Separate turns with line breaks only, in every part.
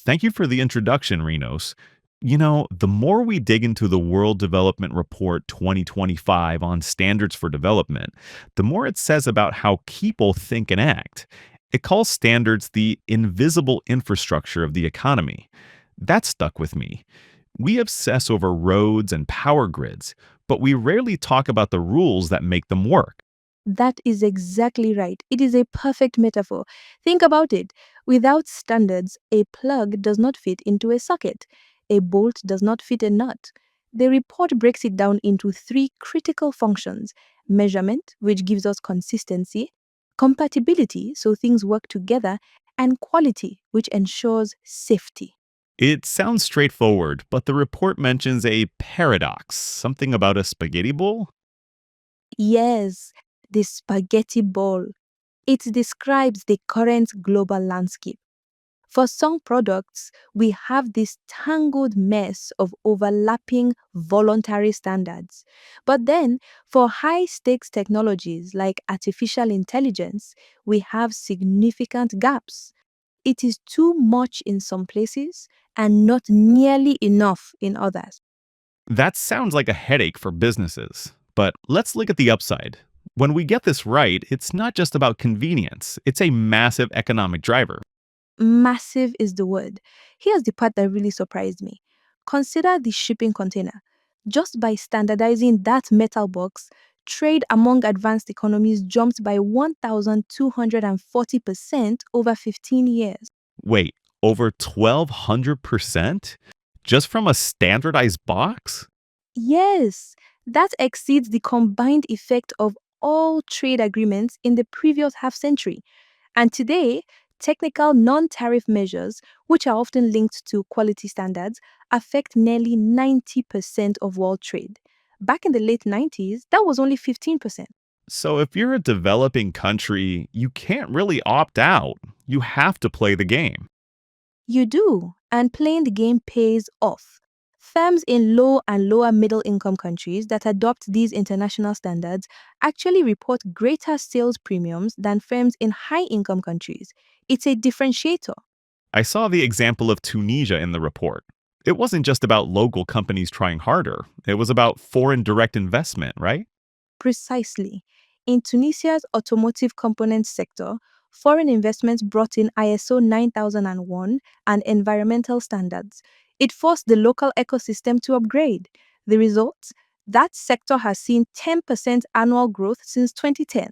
Thank you for the introduction, Renos. The more we dig into the World Development Report 2025 on standards for development, the more it says about how people think and act. It calls standards the invisible infrastructure of the economy. That stuck with me. We obsess over roads and power grids, but we rarely talk about the rules that make them work.
That is exactly right. It is a perfect metaphor. Think about it. Without standards, a plug does not fit into a socket. A bolt does not fit a nut. The report breaks it down into three critical functions: measurement, which gives us consistency; compatibility, so things work together; and quality, which ensures safety.
It sounds straightforward, but the report mentions a paradox, something about a spaghetti bowl.
Yes, the spaghetti ball. It describes the current global landscape. For some products, we have this tangled mess of overlapping voluntary standards. But then, for high stakes technologies like artificial intelligence, we have significant gaps. It is too much in some places and not nearly enough in others.
That sounds like a headache for businesses. But let's look at the upside. When we get this right, it's not just about convenience, it's a massive economic driver.
Massive is the word. Here's the part that really surprised me. Consider the shipping container. Just by standardizing that metal box, trade among advanced economies jumped by 1,240% over 15 years.
Wait, over 1,200%? Just from a standardized box?
Yes, that exceeds the combined effect of all trade agreements in the previous half century. And today, technical non tariff measures, which are often linked to quality standards, affect nearly 90% of world trade. Back in the late 90s, that was only 15%.
So if you're a developing country, you can't really opt out. You have to play the game.
You do, and playing the game pays off. Firms in low and lower middle income countries that adopt these international standards actually report greater sales premiums than firms in high income countries. It's a differentiator.
I saw the example of Tunisia in the report. It wasn't just about local companies trying harder, it was about foreign direct investment, right?
Precisely. In Tunisia's automotive components sector, foreign investments brought in ISO 9001 and environmental standards. It forced the local ecosystem to upgrade. The result? That sector has seen 10% annual growth since 2010.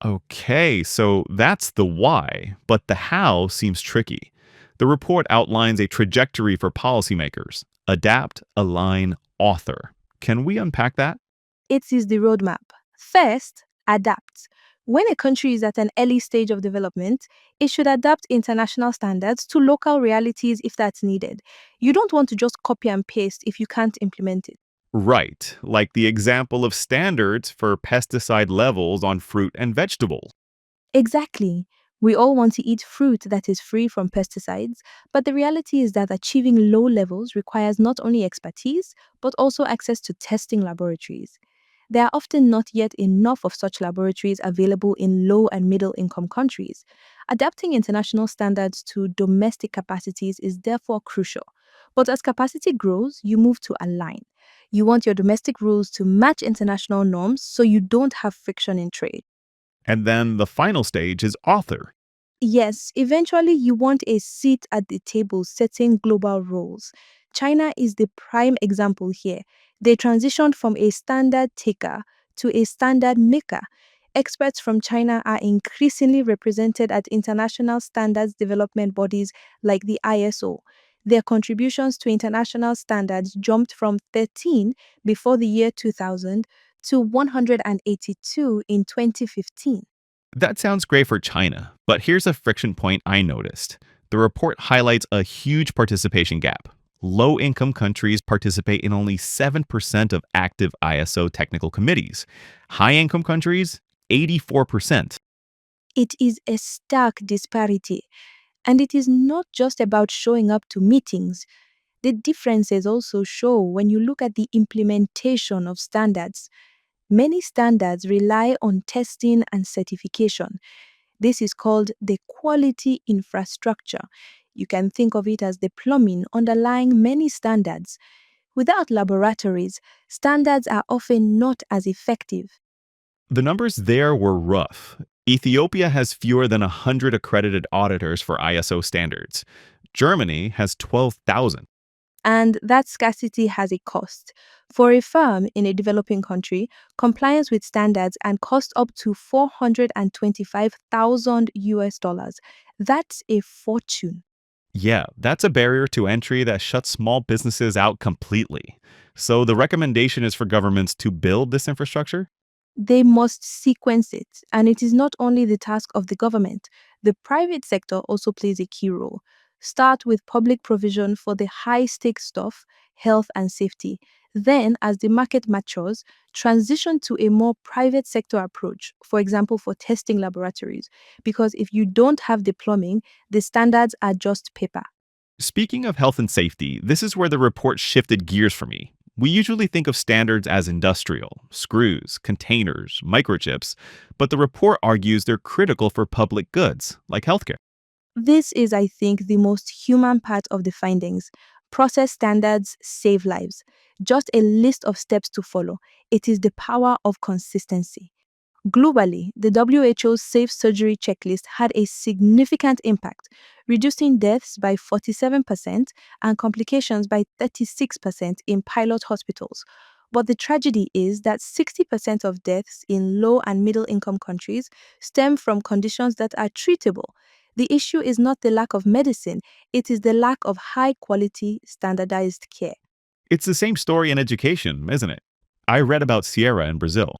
Okay, so that's the why, but the how seems tricky. The report outlines a trajectory for policymakers: adapt, align, author. Can we unpack that?
It is the roadmap. First, adapt. When a country is at an early stage of development, it should adapt international standards to local realities if that's needed. You don't want to just copy and paste if you can't implement it.
Right, like the example of standards for pesticide levels on fruit and vegetables.
Exactly. We all want to eat fruit that is free from pesticides, but the reality is that achieving low levels requires not only expertise, but also access to testing laboratories. There are often not yet enough of such laboratories available in low and middle income countries. Adapting international standards to domestic capacities is therefore crucial. But as capacity grows, you move to align. You want your domestic rules to match international norms so you don't have friction in trade.
And then the final stage is author.
Yes, eventually you want a seat at the table setting global roles. China is the prime example here. They transitioned from a standard taker to a standard maker. Experts from China are increasingly represented at international standards development bodies like the ISO. Their contributions to international standards jumped from 13 before the year 2000 to 182 in 2015.
That sounds great for China, but here's a friction point I noticed. The report highlights a huge participation gap. Low income countries participate in only 7% of active ISO technical committees. High income countries, 84%.
It is a stark disparity. And it is not just about showing up to meetings. The differences also show when you look at the implementation of standards. Many standards rely on testing and certification. This is called the quality infrastructure. You can think of it as the plumbing underlying many standards. Without laboratories, standards are often not as effective.
The numbers there were rough. Ethiopia has fewer than 100 accredited auditors for ISO standards. Germany has 12,000.
And that scarcity has a cost. For a firm in a developing country, compliance with standards can cost up to 425,000 US dollars. That's a fortune.
Yeah, that's a barrier to entry that shuts small businesses out completely. So the recommendation is for governments to build this infrastructure?
They must sequence it, and it is not only the task of the government. The private sector also plays a key role. Start with public provision for the high stakes stuff, health and safety. Then, as the market matures, transition to a more private sector approach, for example, for testing laboratories. Because if you don't have the plumbing, the standards are just paper.
Speaking of health and safety, this is where the report shifted gears for me. We usually think of standards as industrial, screws, containers, microchips, but the report argues they're critical for public goods, like healthcare.
This is, I think, the most human part of the findings. Process standards save lives. Just a list of steps to follow. It is the power of consistency. Globally, the WHO's Safe Surgery checklist had a significant impact, reducing deaths by 47% and complications by 36% in pilot hospitals. But the tragedy is that 60% of deaths in low and middle income countries stem from conditions that are treatable. The issue is not the lack of medicine, it is the lack of high quality, standardized care.
It's the same story in education, isn't it? I read about Sierra in Brazil.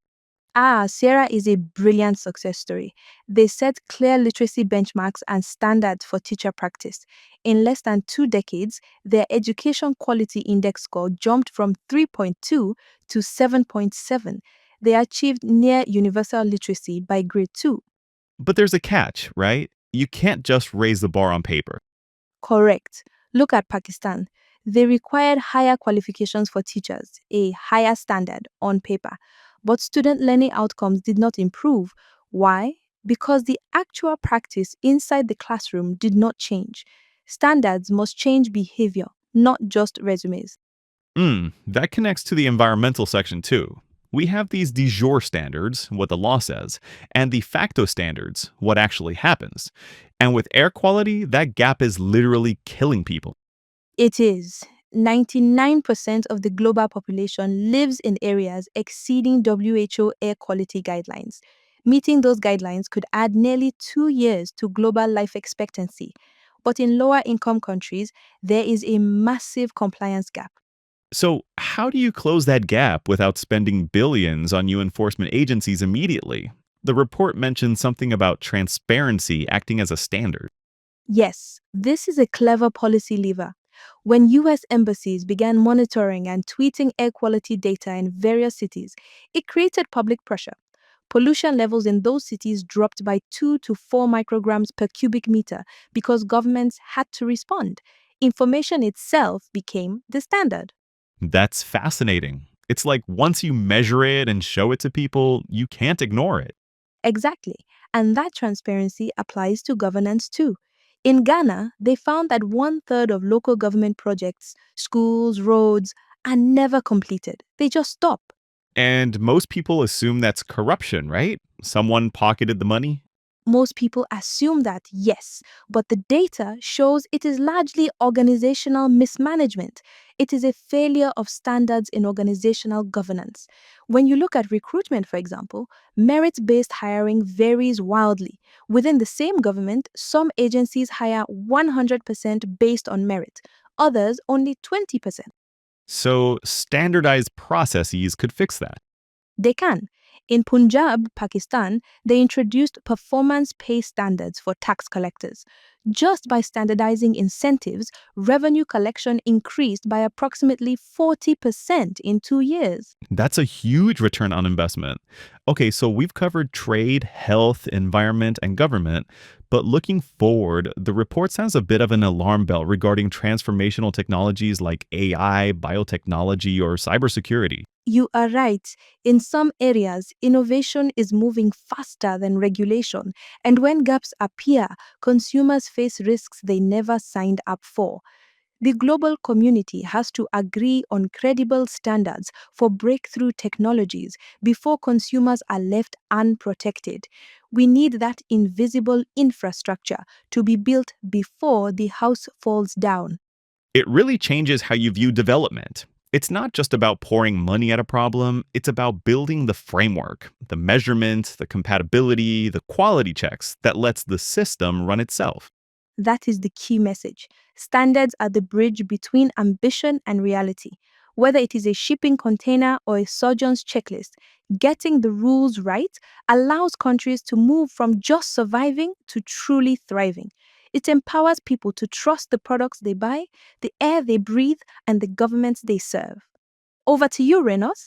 Sierra is a brilliant success story. They set clear literacy benchmarks and standards for teacher practice. In less than 2 decades, their education quality index score jumped from 3.2 to 7.7. They achieved near universal literacy by grade 2.
But there's a catch, right? You can't just raise the bar on paper.
Correct. Look at Pakistan. They required higher qualifications for teachers, a higher standard on paper. But student learning outcomes did not improve. Why? Because the actual practice inside the classroom did not change. Standards must change behavior, not just resumes.
That connects to the environmental section too. We have these de jure standards, what the law says, and de facto standards, what actually happens. And with air quality, that gap is literally killing people.
It is. 99% of the global population lives in areas exceeding WHO air quality guidelines. Meeting those guidelines could add nearly 2 years to global life expectancy. But in lower income countries, there is a massive compliance gap.
So, how do you close that gap without spending billions on new enforcement agencies immediately? The report mentions something about transparency acting as a standard.
Yes, this is a clever policy lever. When US embassies began monitoring and tweeting air quality data in various cities, it created public pressure. Pollution levels in those cities dropped by 2 to 4 micrograms per cubic meter because governments had to respond. Information itself became the standard.
That's fascinating. It's like once you measure it and show it to people, you can't ignore it.
Exactly. And that transparency applies to governance too. In Ghana, they found that one-third of local government projects, schools, roads, are never completed. They just stop.
And most people assume that's corruption, right? Someone pocketed the money.
Most people assume that, yes, but the data shows it is largely organizational mismanagement. It is a failure of standards in organizational governance. When you look at recruitment, for example, merit based hiring varies wildly. Within the same government, some agencies hire 100% based on merit, others only 20%.
So, standardized processes could fix that.
They can. In Punjab, Pakistan, they introduced performance pay standards for tax collectors. Just by standardizing incentives, revenue collection increased by approximately 40% in 2 years.
That's a huge return on investment. Okay, so we've covered trade, health, environment, and government. But looking forward, the report sounds a bit of an alarm bell regarding transformational technologies like AI, biotechnology, or cybersecurity.
You are right. In some areas, innovation is moving faster than regulation, and when gaps appear, consumers face risks they never signed up for. The global community has to agree on credible standards for breakthrough technologies before consumers are left unprotected. We need that invisible infrastructure to be built before the house falls down.
It really changes how you view development. It's not just about pouring money at a problem, it's about building the framework, the measurement, the compatibility, the quality checks that lets the system run itself.
That is the key message. Standards are the bridge between ambition and reality. Whether it is a shipping container or a surgeon's checklist, getting the rules right allows countries to move from just surviving to truly thriving. It empowers people to trust the products they buy, the air they breathe, and the governments they serve. Over to you, Renos.